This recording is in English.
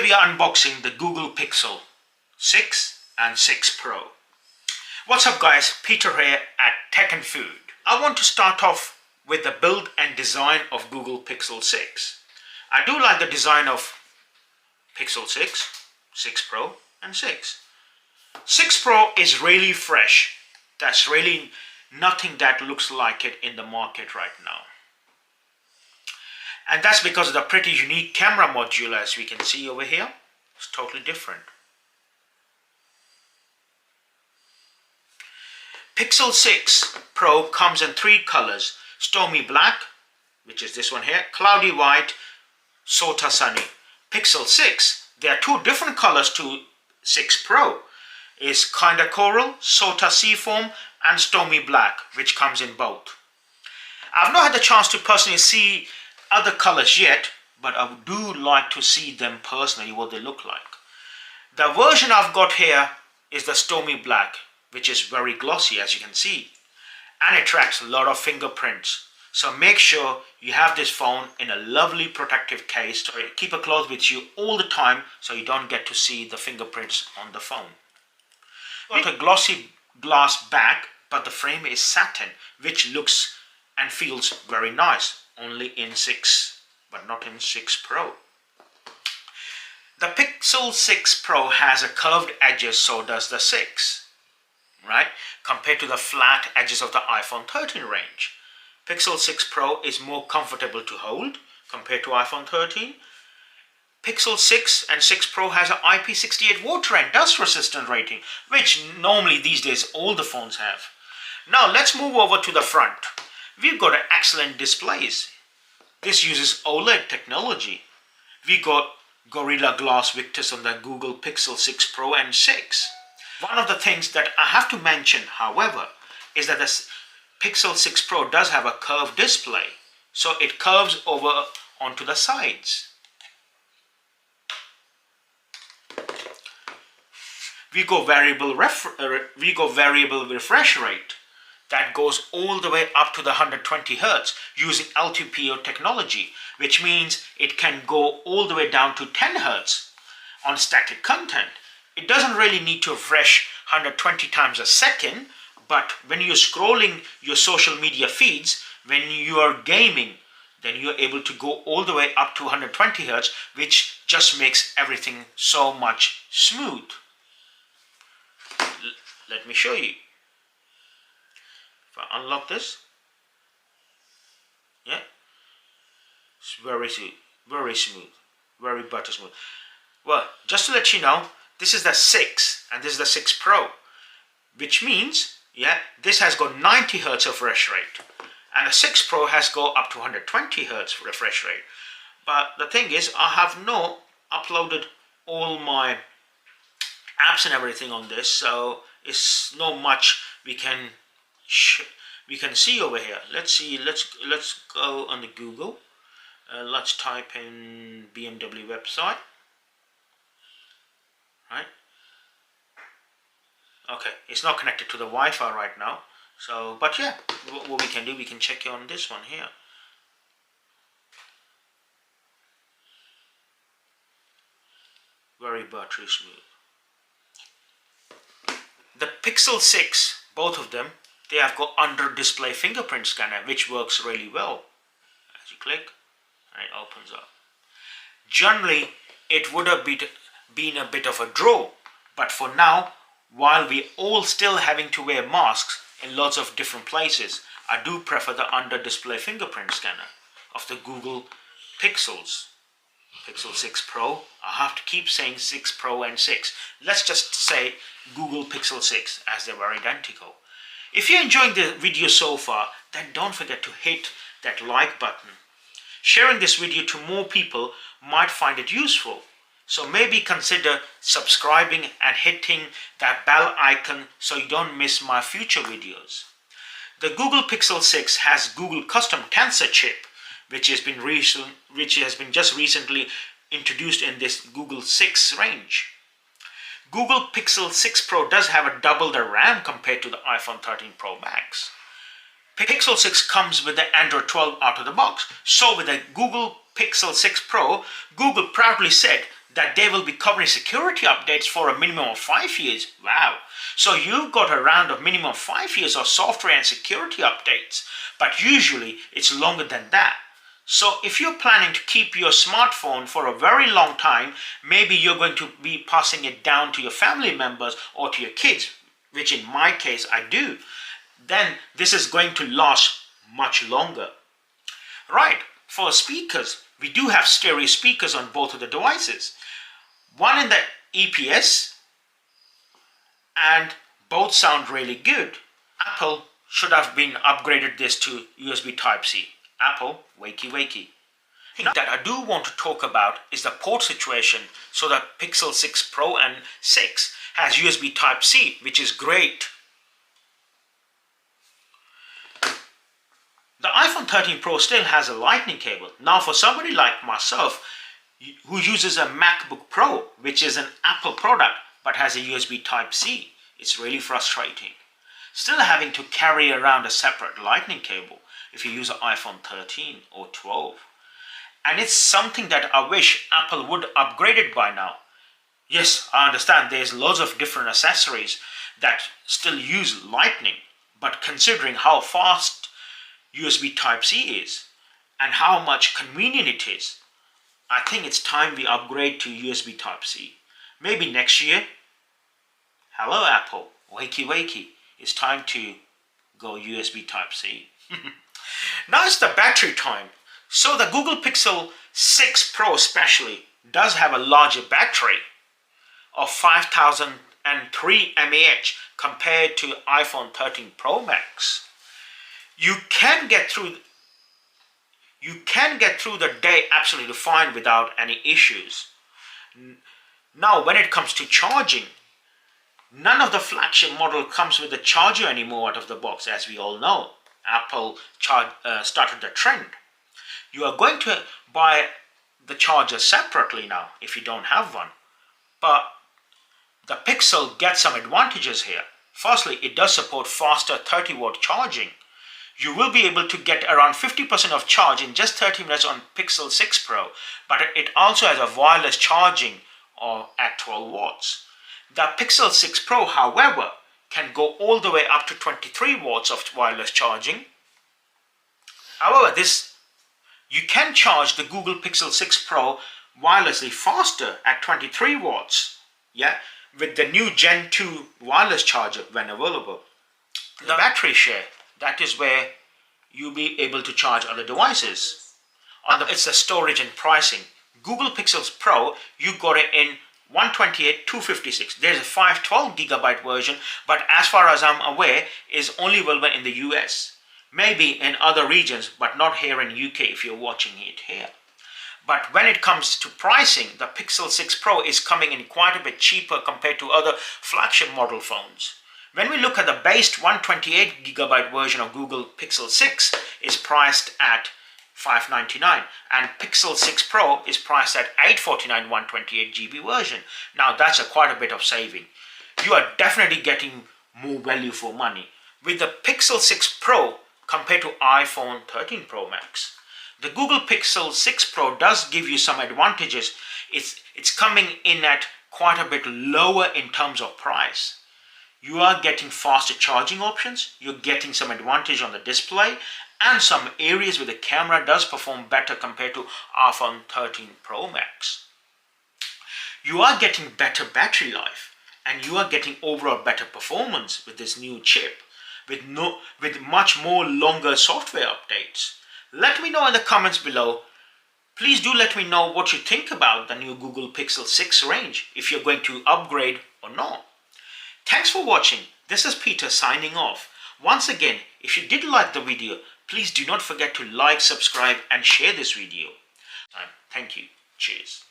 Today we are unboxing the Google Pixel 6 and 6 Pro. What's up guys, Peter here at Technfood. I want to start off with the build and design of Google Pixel 6. I do like the design of Pixel 6, 6 Pro and 6. 6 Pro is really fresh. That's really nothing that looks like it in the market right now. And that's because of the pretty unique camera module, as we can see over here. It's totally different. Pixel 6 Pro comes in 3 colors: Stormy Black, which is this one here, Cloudy White, Sota Sunny. Pixel 6, there are 2 different colors to 6 Pro. Is Kinda Coral, Sota Seafoam and Stormy Black, which comes in both. I've not had the chance to personally see other colors yet, but I do like to see them personally, what they look like. The version I've got here is the Stormy Black, which is very glossy, as you can see, and it tracks a lot of fingerprints. So make sure you have this phone in a lovely protective case to keep it close with you all the time so you don't get to see the fingerprints on the phone. Got a glossy glass back, but the frame is satin, which looks and feels very nice. Only in 6, but not in 6 Pro. The Pixel 6 Pro has a curved edges, so does the 6, right? Compared to the flat edges of the iPhone 13 range. Pixel 6 Pro is more comfortable to hold compared to iPhone 13. Pixel 6 and 6 Pro has an IP68 water and dust resistant rating, which normally these days all the phones have. Now let's move over to the front. We've got excellent displays. This uses OLED technology. We got Gorilla Glass Victus on the Google Pixel 6 Pro and 6. One of the things that I have to mention, however, is that the Pixel 6 Pro does have a curved display, so it curves over onto the sides. We go variable refresh rate. That goes all the way up to the 120 Hz using LTPO technology, which means it can go all the way down to 10 Hz on static content. It doesn't really need to refresh 120 times a second, but when you're scrolling your social media feeds, when you are gaming, then you're able to go all the way up to 120 Hz, which just makes everything so much smooth. Let me show you. If I unlock this, yeah, it's very smooth, very butter smooth. Well, just to let you know, this is the 6 and this is the 6 Pro, which means, yeah, this has got 90 Hz refresh rate and the 6 Pro has got up to 120 Hz refresh rate. But the thing is, I have not uploaded all my apps and everything on this, so it's not much we can see over here. Let's see. Let's go on the Google. Let's type in BMW website. Right. Okay, it's not connected to the Wi-Fi right now. So, but yeah, what we can do, we can check on this one here. Very buttery smooth. The Pixel 6, both of them, they have got under display fingerprint scanner, which works really well. As you click, and it opens up. Generally, it would have been a bit of a draw, but for now, while we all still having to wear masks in lots of different places, I do prefer the under display fingerprint scanner of the Google Pixels. Pixel 6 Pro, I have to keep saying 6 Pro and 6. Let's just say Google Pixel 6, as they were identical. If you're enjoying the video so far, then don't forget to hit that like button. Sharing this video to more people might find it useful. So maybe consider subscribing and hitting that bell icon so you don't miss my future videos. The Google Pixel 6 has Google custom Tensor chip, which has been just recently introduced in this Google 6 range. Google Pixel 6 Pro does have a double the RAM compared to the iPhone 13 Pro Max. Pixel 6 comes with the Android 12 out of the box. So with the Google Pixel 6 Pro, Google proudly said that they will be covering security updates for a minimum of 5 years. Wow. So you've got a round of minimum 5 years of software and security updates, but usually it's longer than that. So if you're planning to keep your smartphone for a very long time, maybe you're going to be passing it down to your family members or to your kids, which in my case I do, then this is going to last much longer. Right, for speakers, we do have stereo speakers on both of the devices. One in the EPS, and both sound really good. Apple should have been upgraded this to USB Type-C. Apple, wakey wakey. Now, that I do want to talk about is the port situation. So the Pixel 6 Pro and 6 has USB Type-C, which is great. The iPhone 13 Pro still has a lightning cable. Now for somebody like myself who uses a MacBook Pro, which is an Apple product but has a USB Type-C, it's really frustrating. Still having to carry around a separate lightning cable if you use an iPhone 13 or 12. And it's something that I wish Apple would upgrade it by now. Yes, I understand there's loads of different accessories that still use lightning, but considering how fast USB Type-C is and how much convenient it is, I think it's time we upgrade to USB Type-C. Maybe next year. Hello Apple, wakey wakey, it's time to go USB Type-C. Now it's the battery time. So the Google Pixel 6 Pro especially does have a larger battery of 5003 mAh compared to iPhone 13 Pro Max. You can get through the day absolutely fine without any issues. Now when it comes to charging, none of the flagship model comes with a charger anymore out of the box, as we all know. Apple started the trend. You are going to buy the charger separately now if you don't have one. But the Pixel gets some advantages here. Firstly, it does support faster 30-watt charging. You will be able to get around 50% of charge in just 30 minutes on Pixel 6 Pro, but it also has a wireless charging at 12 watts. The Pixel 6 Pro, however, can go all the way up to 23 watts of wireless charging. However, you can charge the Google Pixel 6 Pro wirelessly faster at 23 watts, with the new Gen 2 wireless charger when available. The battery share, that is where you'll be able to charge other devices. It's the storage and pricing. Google Pixel Pro, you got it in 128, 256. There's a 512GB version, but as far as I'm aware, is only available in the US. Maybe in other regions, but not here in UK if you're watching it here. But when it comes to pricing, the Pixel 6 Pro is coming in quite a bit cheaper compared to other flagship model phones. When we look at the base 128GB version of Google Pixel 6 is priced at $599, and Pixel 6 Pro is priced at $849 128GB version. Now that's quite a bit of saving. You are definitely getting more value for money with the Pixel 6 Pro compared to iPhone 13 Pro Max. The Google Pixel 6 Pro does give you some advantages. It's coming in at quite a bit lower in terms of price. You are getting faster charging options, you're getting some advantage on the display, and some areas where the camera does perform better compared to iPhone 13 Pro Max. You are getting better battery life, and you are getting overall better performance with this new chip, with much more longer software updates. Let me know in the comments below. Please do let me know what you think about the new Google Pixel 6 range, if you're going to upgrade or not. Thanks for watching. This is Peter signing off. Once again, if you did like the video, please do not forget to like, subscribe and share this video. Thank you. Cheers.